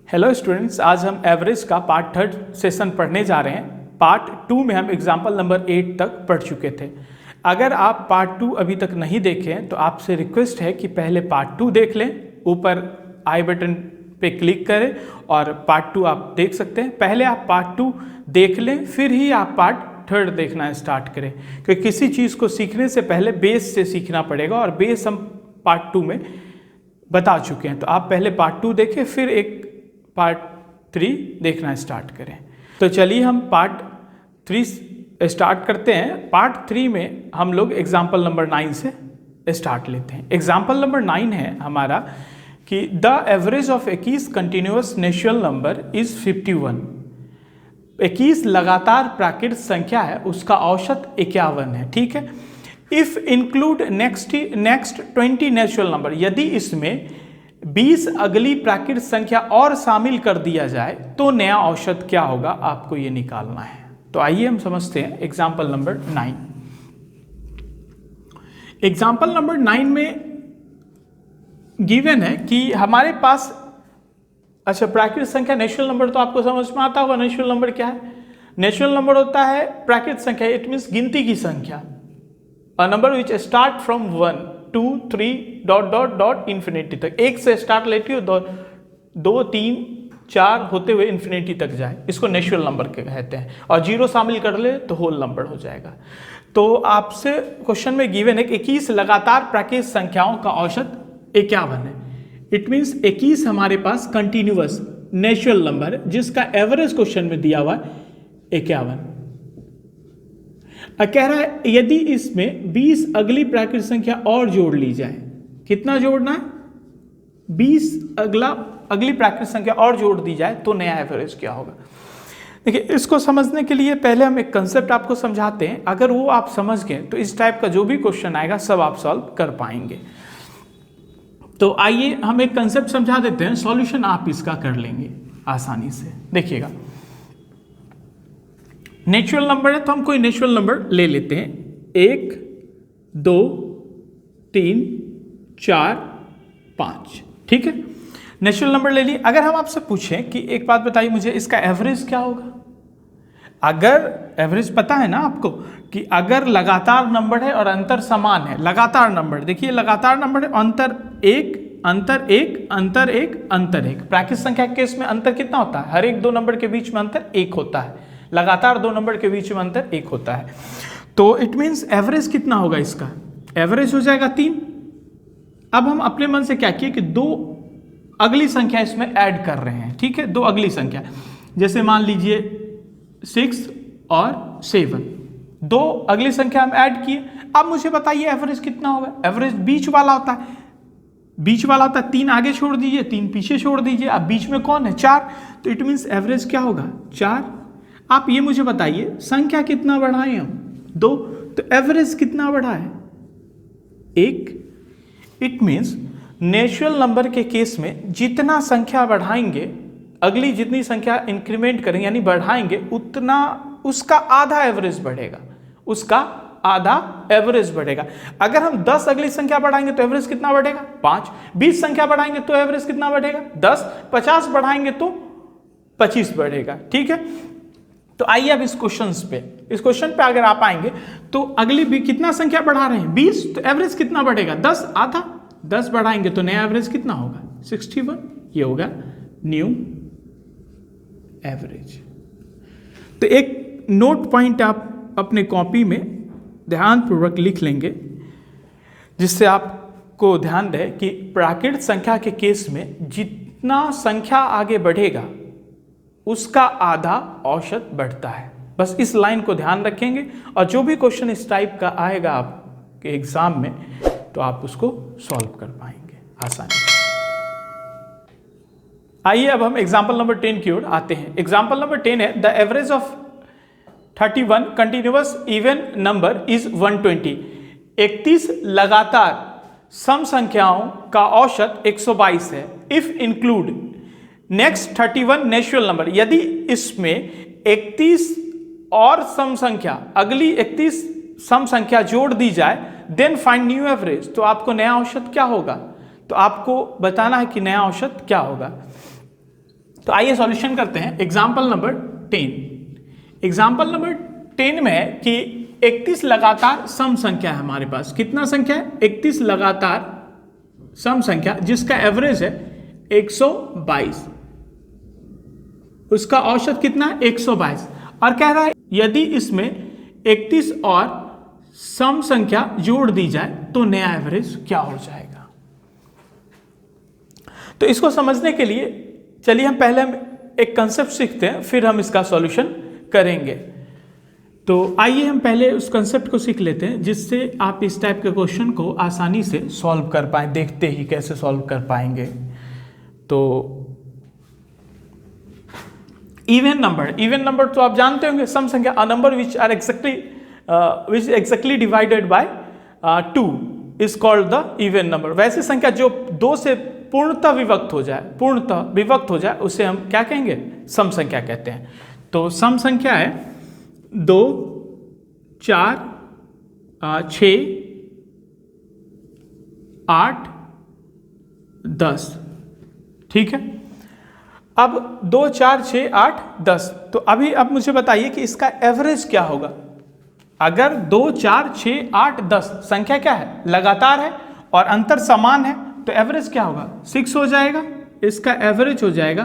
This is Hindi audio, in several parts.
हेलो स्टूडेंट्स, आज हम एवरेज का पार्ट 3 सेशन पढ़ने जा रहे हैं। पार्ट 2 में हम एग्जाम्पल नंबर 8 तक पढ़ चुके थे। अगर आप पार्ट 2 अभी तक नहीं देखे हैं तो आपसे रिक्वेस्ट है कि पहले पार्ट 2 देख लें। ऊपर आई बटन पे क्लिक करें और पार्ट 2 आप देख सकते हैं। पहले आप पार्ट 2 देख लें, फिर ही आप पार्ट 3 देखना स्टार्ट करें, क्योंकि किसी चीज़ को सीखने से पहले बेस से सीखना पड़ेगा और बेस हम पार्ट 2 में बता चुके हैं। तो आप पहले पार्ट 2 देखें, फिर एक पार्ट 3 देखना स्टार्ट करें। तो चलिए हम पार्ट 3 स्टार्ट करते हैं। पार्ट 3 में हम लोग एग्जाम्पल नंबर 9 से स्टार्ट लेते हैं। एग्जाम्पल नंबर 9 है हमारा कि the average of 21 continuous natural number is 51। 21 लगातार प्राकृतिक संख्या है, उसका औसत 51 है। ठीक है। If include next 20 natural number, यदि इसमें 20 अगली प्राकृतिक संख्या और शामिल कर दिया जाए तो नया औसत क्या होगा, आपको ये निकालना है। तो आइए हम समझते हैं एग्जाम्पल नंबर 9। एग्जाम्पल नंबर 9 में गिवन है कि हमारे पास, अच्छा, प्राकृतिक संख्या नेचुरल नंबर तो आपको समझ में आता होगा। नेचुरल नंबर क्या है? नेचुरल नंबर होता है प्राकृतिक संख्या, इट मीन्स गिनती की संख्या, a number which start from 1 2 3 dot dot dot infinity तक। एक से स्टार्ट लेती हो, 2 3 4 होते हुए इन्फिनिटी तक जाए, इसको नेचुरल नंबर कहते हैं। और 0 शामिल कर ले तो होल नंबर हो जाएगा। तो आपसे क्वेश्चन में गिवन है कि 21 लगातार प्राकृतिक संख्याओं का औसत 51 है। इट मीन्स 21 हमारे पास कंटिन्यूअस नेचुरल नंबर है जिसका एवरेज क्वेश्चन में दिया हुआ है 51। कह रहा है यदि इसमें 20 अगली प्राकृतिक संख्या और जोड़ ली जाए, कितना जोड़ना है? 20 अगली प्राकृतिक संख्या और जोड़ दी जाए तो नया एवरेज क्या होगा। देखिए, इसको समझने के लिए पहले हम एक कंसेप्ट आपको समझाते हैं। अगर वो आप समझ गए तो इस टाइप का जो भी क्वेश्चन आएगा सब आप सॉल्व कर पाएंगे। तो आइए हम एक कंसेप्ट समझा देते हैं, सॉल्यूशन आप इसका कर लेंगे आसानी से। देखिएगा, नेचुरल नंबर है तो हम कोई नेचुरल नंबर ले लेते हैं। 1 2 3 4 5। ठीक है, नेचुरल नंबर ले लिए। अगर हम आपसे पूछें कि एक बात बताइए मुझे, इसका एवरेज क्या होगा? अगर एवरेज पता है ना आपको कि अगर लगातार नंबर है और अंतर समान है, लगातार नंबर, देखिए लगातार नंबर है, अंतर 1 अंतर 1 अंतर 1 अंतर 1। प्राकृतिक संख्या के केस में अंतर कितना होता है? हर एक 2 नंबर के बीच में अंतर 1 होता है। लगातार 2 नंबर के बीच में अंतर 1 होता है। तो इट मीन्स एवरेज कितना होगा इसका? एवरेज हो जाएगा 3। अब हम अपने मन से क्या किए कि 2 अगली संख्या इसमें ऐड कर रहे हैं। ठीक है, 2 अगली संख्या, जैसे मान लीजिए 6 और 7, 2 अगली संख्या हम ऐड किए। अब मुझे बताइए एवरेज कितना होगा? एवरेज बीच वाला होता है, बीच वाला होता है 3 आगे छोड़ दीजिए, 3 पीछे छोड़ दीजिए। अब बीच में कौन है? 4। तो इट मीन्स एवरेज क्या होगा? 4। आप ये मुझे बताइए संख्या कितना बढ़ाए हम? 2। तो एवरेज कितना बढ़ा है? 1। इट मीन्स नेचुरल नंबर के केस में जितना संख्या बढ़ाएंगे, अगली जितनी संख्या इंक्रीमेंट करेंगे यानी बढ़ाएंगे, उतना उसका आधा एवरेज बढ़ेगा, उसका आधा एवरेज बढ़ेगा। अगर हम 10 अगली संख्या बढ़ाएंगे तो एवरेज कितना बढ़ेगा? 5। 20 संख्या बढ़ाएंगे तो एवरेज कितना बढ़ेगा? 10। 50 बढ़ाएंगे तो 25 बढ़ेगा। ठीक है, तो आइए अब इस क्वेश्चन पे अगर आप आएंगे तो अगली भी कितना संख्या बढ़ा रहे हैं? 20। तो एवरेज कितना बढ़ेगा? 10, आधा। 10 बढ़ाएंगे तो नया एवरेज कितना होगा? 61। ये होगा न्यू एवरेज। तो एक नोट पॉइंट आप अपने कॉपी में ध्यानपूर्वक लिख लेंगे, जिससे आपको ध्यान रहे कि प्राकृतिक संख्या के केस में जितना संख्या आगे बढ़ेगा उसका आधा औसत बढ़ता है। बस इस लाइन को ध्यान रखेंगे और जो भी क्वेश्चन इस टाइप का आएगा आपके एग्जाम में तो आप उसको सॉल्व कर पाएंगे आसानी से। आइए अब हम एग्जाम्पल नंबर 10 की ओर आते हैं। एग्जाम्पल नंबर 10 है the average of 31 continuous even number is 120। 31 लगातार सम संख्याओं का औसत 122 है। If include next 31 natural number, यदि इसमें 31 और सम संख्या, अगली 31 सम संख्या जोड़ दी जाए, देन फाइंड न्यू एवरेज। तो आपको नया औसत क्या होगा? तो आपको बताना है कि नया औसत क्या होगा। तो आइए सॉल्यूशन करते हैं। Example number 10। एग्जाम्पल नंबर 10 में है कि 31 लगातार सम संख्या है हमारे पास। कितना संख्या है? 31 लगातार सम संख्या जिसका एवरेज है 122। उसका औसत कितना है? 122। और कह रहा है यदि इसमें 31 और सम संख्या जोड़ दी जाए तो नया एवरेज क्या हो जाएगा। तो इसको समझने के लिए चलिए हम पहले एक कंसेप्ट सीखते हैं, फिर हम इसका सॉल्यूशन करेंगे। तो आइए हम पहले उस कंसेप्ट को सीख लेते हैं जिससे आप इस टाइप के क्वेश्चन को आसानी से सॉल्व कर पाएं। देखते ही कैसे सॉल्व कर पाएंगे। तो इवन नंबर तो आप जानते होंगे, सम संख्या, a number which exactly divided by 2 is called the even number. वैसी संख्या जो 2 से पूर्णतः विभक्त हो जाए उसे हम क्या कहेंगे? सम संख्या कहते हैं। तो सम संख्या है 2, 4, 6, 8, 10। ठीक है। अब 2, 4, 6, 8, 10। तो अभी अब मुझे बताइए कि इसका एवरेज क्या होगा। अगर 2, 4, 6, 8, 10 संख्या क्या है? लगातार है और अंतर समान है, तो एवरेज क्या होगा? 6 हो जाएगा। इसका एवरेज हो जाएगा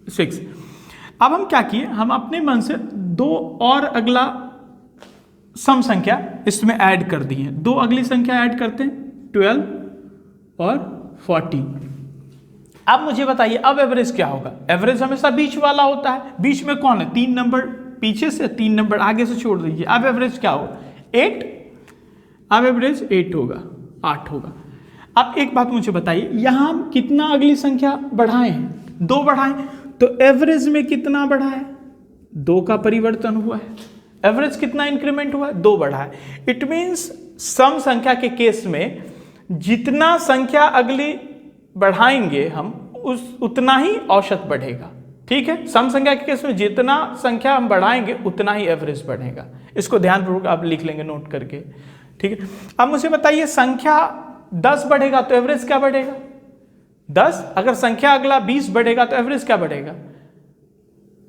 6। अब हम क्या किए, हम अपने मन से 2 और अगला सम संख्या इसमें ऐड कर दी है। 2 अगली संख्या ऐड करते हैं, 12 और 40। अब मुझे बताइए अब एवरेज क्या होगा। एवरेज हमेशा बीच वाला होता है। बीच में कौन है? 3 नंबर पीछे से, 3 नंबर आगे से छोड़ दीजिए। अब एवरेज क्या होगा? 8। अब एवरेज 8 होगा, 8 होगा। अब एक बात मुझे बताइए, यहां हम कितना अगली संख्या बढ़ाए हैं? 2 बढ़ाए, तो एवरेज में कितना बढ़ा है? 2 का परिवर्तन हुआ है। एवरेज कितना इंक्रीमेंट हुआ है? 2 बढ़ा है। इट मीन्स सम संख्या के केस में जितना संख्या अगली बढ़ाएंगे हम उतना ही औसत बढ़ेगा। ठीक है। सम संख्या के केस में जितना संख्या हम बढ़ाएंगे उतना ही एवरेज बढ़ेगा। इसको ध्यानपूर्वक आप लिख लेंगे नोट करके। ठीक है। अब मुझे बताइए संख्या 10 बढ़ेगा तो एवरेज क्या बढ़ेगा? 10। अगर संख्या अगला 20 बढ़ेगा तो एवरेज क्या बढ़ेगा?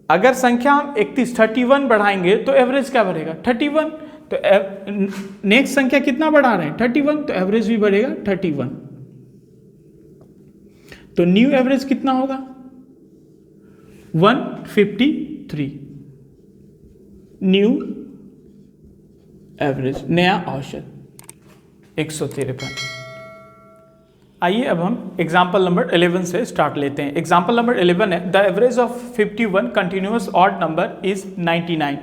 अगर संख्या हम 31 बढ़ाएंगे तो एवरेज क्या बढ़ेगा? 31। तो नेक्स्ट संख्या कितना बढ़ा रहे हैं? 31, तो एवरेज भी बढ़ेगा 31। तो न्यू एवरेज कितना होगा? 153 न्यू एवरेज, नया औसत 153। आइए अब हम एग्जाम्पल नंबर 11 से स्टार्ट लेते हैं। एग्जाम्पल नंबर 11 है the average of 51 continuous odd number is 99।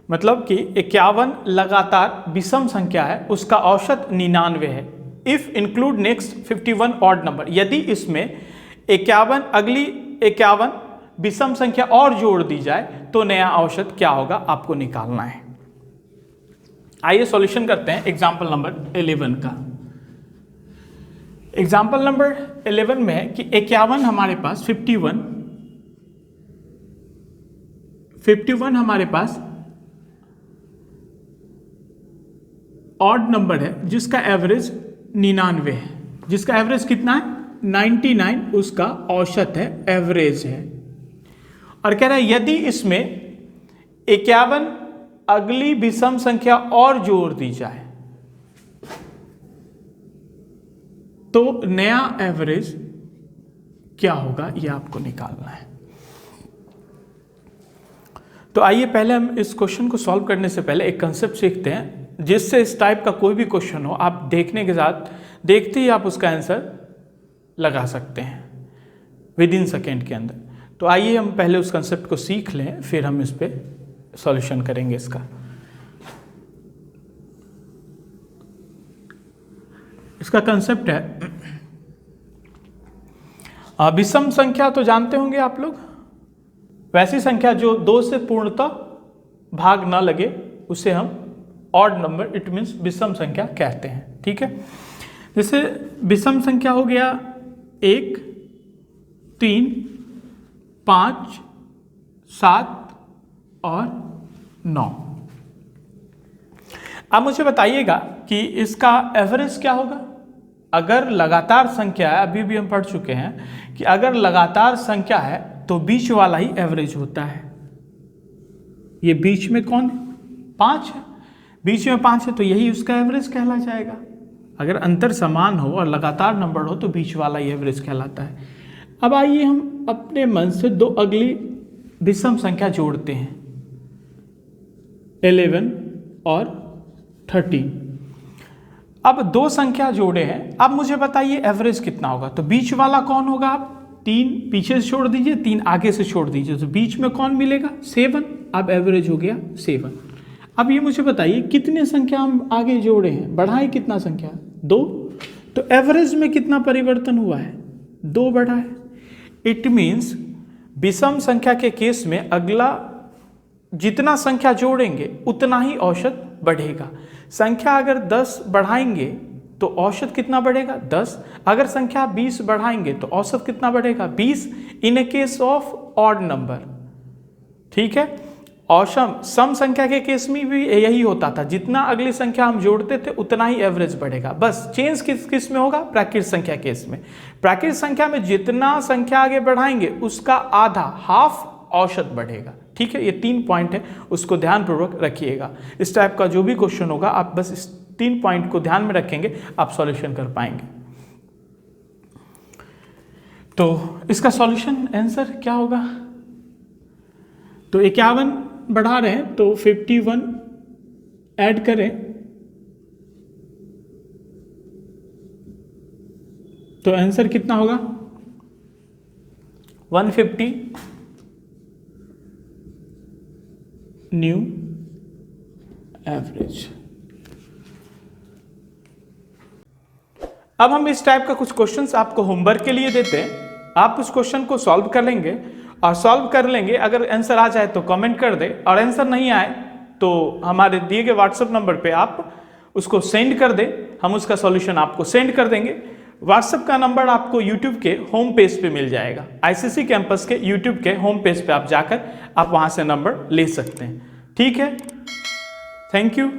मतलब कि 51 लगातार विषम संख्या है, उसका औसत 99 है। If include next 51 odd number, यदि इसमें 51 अगली 51 विषम संख्या और जोड़ दी जाए तो नया औसत क्या होगा, आपको निकालना है। आइए सॉल्यूशन करते हैं एग्जाम्पल नंबर 11 का। एग्जाम्पल नंबर 11 में है कि 51 हमारे पास 51 हमारे पास ऑड नंबर है जिसका एवरेज 99 है। जिसका एवरेज कितना है? 99 उसका औसत है, एवरेज है। और कह रहा है यदि इसमें 51 अगली विषम संख्या और जोड़ दी जाए तो नया एवरेज क्या होगा, यह आपको निकालना है। तो आइए पहले हम इस क्वेश्चन को सॉल्व करने से पहले एक कंसेप्ट सीखते हैं जिससे इस टाइप का कोई भी क्वेश्चन हो आप देखने के साथ देखते ही आप उसका आंसर लगा सकते हैं विद इन सेकेंड के अंदर। तो आइए हम पहले उस कंसेप्ट को सीख लें, फिर हम इस पे सॉल्यूशन करेंगे इसका। इसका कंसेप्ट है विषम संख्या तो जानते होंगे आप लोग, वैसी संख्या जो 2 से पूर्णतः भाग ना लगे उसे हम ऑड नंबर, इट मीन्स विषम संख्या कहते हैं। ठीक है। जैसे विषम संख्या हो गया 1, 3, 5, 7 और 9। अब मुझे बताइएगा कि इसका एवरेज क्या होगा। अगर लगातार संख्या है, अभी भी हम पढ़ चुके हैं कि अगर लगातार संख्या है तो बीच वाला ही एवरेज होता है। ये बीच में कौन है? 5 है, बीच में 5 है तो यही उसका एवरेज कहला जाएगा। अगर अंतर समान हो और लगातार नंबर हो तो बीच वाला ही एवरेज कहलाता है। अब आइए हम अपने मन से दो अगली विषम संख्या जोड़ते हैं, 11 और 13। अब दो संख्या जोड़े हैं, अब मुझे बताइए एवरेज कितना होगा। तो बीच वाला कौन होगा? आप 3 पीछे से छोड़ दीजिए, 3 आगे से छोड़ दीजिए, तो बीच में कौन मिलेगा? 7। अब एवरेज हो गया 7। अब ये मुझे बताइए कितने संख्या हम आगे जोड़े हैं, बढ़ाएं कितना संख्या? 2। तो एवरेज में कितना परिवर्तन हुआ है? 2 बढ़ा है। इट मीन्स विषम संख्या के केस में अगला जितना संख्या जोड़ेंगे उतना ही औसत बढ़ेगा। संख्या अगर 10 बढ़ाएंगे तो औसत कितना बढ़ेगा? 10। अगर संख्या 20 बढ़ाएंगे तो औसत कितना बढ़ेगा? 20 इन ए केस ऑफ ऑड नंबर। ठीक है, औसम सम संख्या के केस में भी यही होता था, जितना अगली संख्या हम जोड़ते थे उतना ही एवरेज बढ़ेगा। बस चेंज किस में होगा? प्राकृत संख्या केस में। प्राकृत संख्या में जितना संख्या आगे बढ़ाएंगे उसका आधा, हाफ औसत बढ़ेगा। ठीक है, ये 3 पॉइंट है, उसको ध्यानपूर्वक रखिएगा। इस टाइप का जो भी क्वेश्चन होगा आप बस इस 3 पॉइंट को ध्यान में रखेंगे, आप सॉल्यूशन कर पाएंगे। तो इसका सॉल्यूशन आंसर क्या होगा? तो 51 बढ़ा रहे हैं तो 51 ऐड करें तो आंसर कितना होगा? 150 न्यू एवरेज। अब हम इस टाइप का कुछ क्वेश्चंस आपको होमवर्क के लिए देते हैं। आप उस क्वेश्चन को सॉल्व कर लेंगे और सॉल्व कर लेंगे, अगर आंसर आ जाए तो कमेंट कर दे, और आंसर नहीं आए तो हमारे दिए गए व्हाट्सएप नंबर पे आप उसको सेंड कर दे, हम उसका सॉल्यूशन आपको सेंड कर देंगे। व्हाट्सएप का नंबर आपको यूट्यूब के होम पेज पे मिल जाएगा। आईसीसी कैंपस के यूट्यूब के होम पेज पे आप जाकर आप वहां से नंबर ले सकते हैं। ठीक है, थैंक यू।